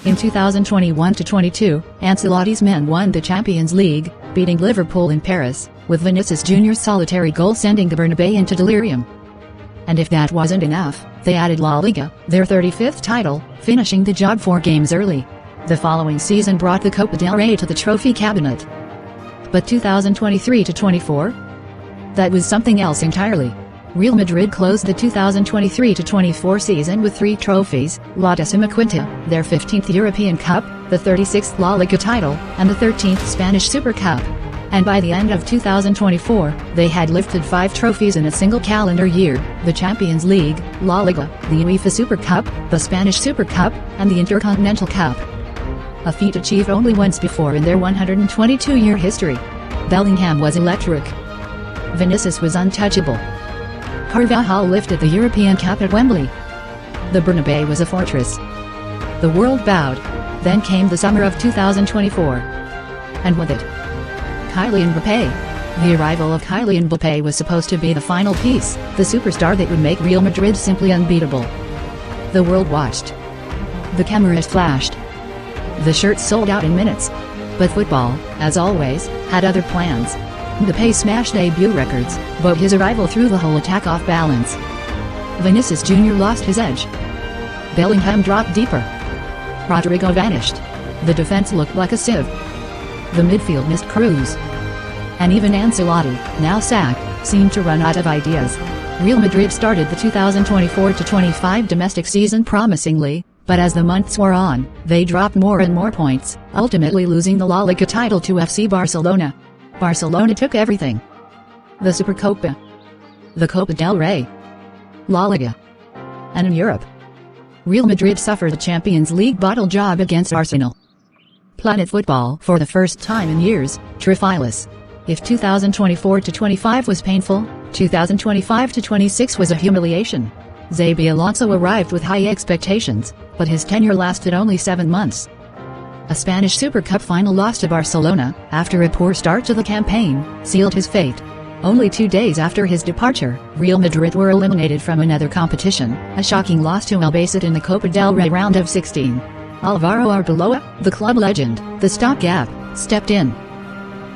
In 2021-22, Ancelotti's men won the Champions League, beating Liverpool in Paris, with Vinicius Jr.'s solitary goal sending the Bernabeu into delirium. And if that wasn't enough, they added La Liga, their 35th title, finishing the job 4 games early. The following season brought the Copa del Rey to the trophy cabinet. But 2023-24? That was something else entirely. Real Madrid closed the 2023-24 season with 3 trophies, La Decimaquinta, their 15th European Cup, the 36th La Liga title, and the 13th Spanish Super Cup. And by the end of 2024, they had lifted 5 trophies in a single calendar year: the Champions League, La Liga, the UEFA Super Cup, the Spanish Super Cup, and the Intercontinental Cup. A feat achieved only once before in their 122-year history. Bellingham was electric. Vinicius was untouchable. Carvajal lifted the European Cup at Wembley. The Bernabeu was a fortress. The world bowed. Then came the summer of 2024. And with it, Kylian Mbappé. The arrival of Kylian Mbappé was supposed to be the final piece, the superstar that would make Real Madrid simply unbeatable. The world watched. The cameras flashed. The shirts sold out in minutes. But football, as always, had other plans. Mbappé smashed debut records, but his arrival threw the whole attack off balance. Vinicius Jr. lost his edge. Bellingham dropped deeper. Rodrigo vanished. The defense looked like a sieve. The midfield missed Cruz. And even Ancelotti, now sacked, seemed to run out of ideas. Real Madrid started the 2024-25 domestic season promisingly, but as the months wore on, they dropped more and more points, ultimately losing the La Liga title to FC Barcelona. Barcelona took everything. The Supercopa, the Copa del Rey, La Liga, and in Europe, Real Madrid suffered a Champions League bottle job against Arsenal. Planet football for the first time in years, Trifilis. If 2024-25 was painful, 2025-26 was a humiliation. Xabi Alonso arrived with high expectations, but his tenure lasted only 7 months. A Spanish Super Cup final loss to Barcelona, after a poor start to the campaign, sealed his fate. Only 2 days after his departure, Real Madrid were eliminated from another competition, a shocking loss to Albacete in the Copa del Rey round of 16. Alvaro Arbeloa, the club legend, the stopgap, stepped in.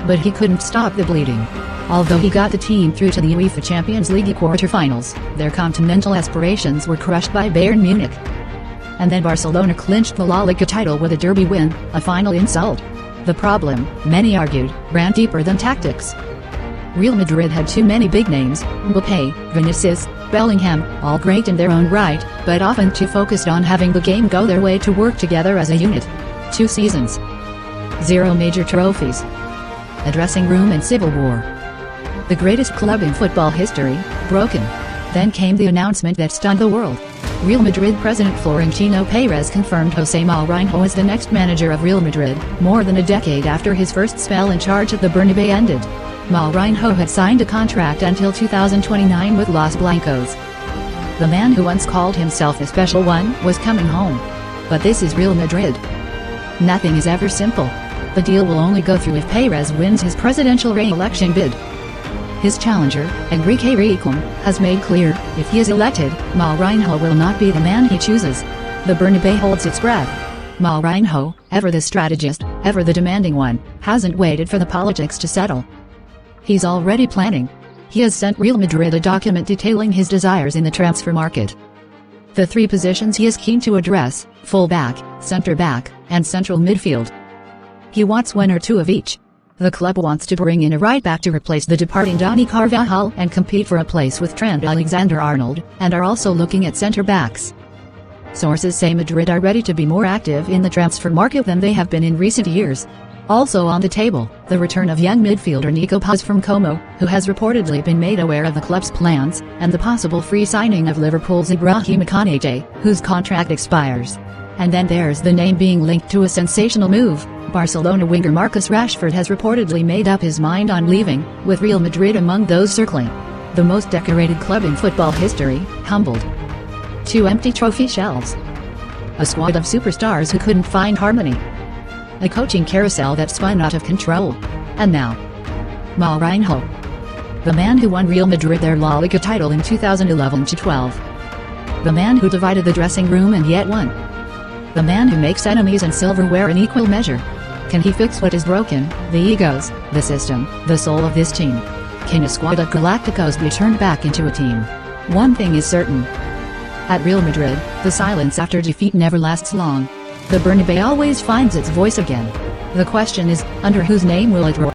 But he couldn't stop the bleeding. Although he got the team through to the UEFA Champions League quarter-finals, their continental aspirations were crushed by Bayern Munich. And then Barcelona clinched the La Liga title with a derby win, a final insult. The problem, many argued, ran deeper than tactics. Real Madrid had too many big names: Mbappé, Vinicius, Bellingham, all great in their own right, but often too focused on having the game go their way to work together as a unit. 2 seasons. 0 major trophies. A dressing room and civil war. The greatest club in football history, broken. Then came the announcement that stunned the world. Real Madrid president Florentino Perez confirmed José Mourinho as the next manager of Real Madrid, more than a decade after his first spell in charge at the Bernabeu ended. Mourinho had signed a contract until 2029 with Los Blancos. The man who once called himself a special one was coming home. But this is Real Madrid. Nothing is ever simple. The deal will only go through if Perez wins his presidential re-election bid. His challenger, Enrique Riquelme, has made clear, if he is elected, Mourinho will not be the man he chooses. The Bernabeu holds its breath. Mourinho, ever the strategist, ever the demanding one, hasn't waited for the politics to settle. He's already planning. He has sent Real Madrid a document detailing his desires in the transfer market. The 3 positions he is keen to address: full-back, centre-back, and central midfield. He wants 1 or 2 of each. The club wants to bring in a right-back to replace the departing Dani Carvajal and compete for a place with Trent Alexander-Arnold, and are also looking at centre-backs. Sources say Madrid are ready to be more active in the transfer market than they have been in recent years. Also on the table, the return of young midfielder Nico Paz from Como, who has reportedly been made aware of the club's plans, and the possible free signing of Liverpool's Ibrahima Konate, whose contract expires. And then there's the name being linked to a sensational move. Barcelona winger Marcus Rashford has reportedly made up his mind on leaving, with Real Madrid among those circling. The most decorated club in football history, humbled. 2 empty trophy shelves. A squad of superstars who couldn't find harmony. A coaching carousel that spun out of control. And now, Mourinho. The man who won Real Madrid their La Liga title in 2011-12. The man who divided the dressing room and yet won. The man who makes enemies and silverware in equal measure. Can he fix what is broken, the egos, the system, the soul of this team? Can a squad of Galacticos be turned back into a team? One thing is certain. At Real Madrid, the silence after defeat never lasts long. The Bernabeu always finds its voice again. The question is, under whose name will it roar?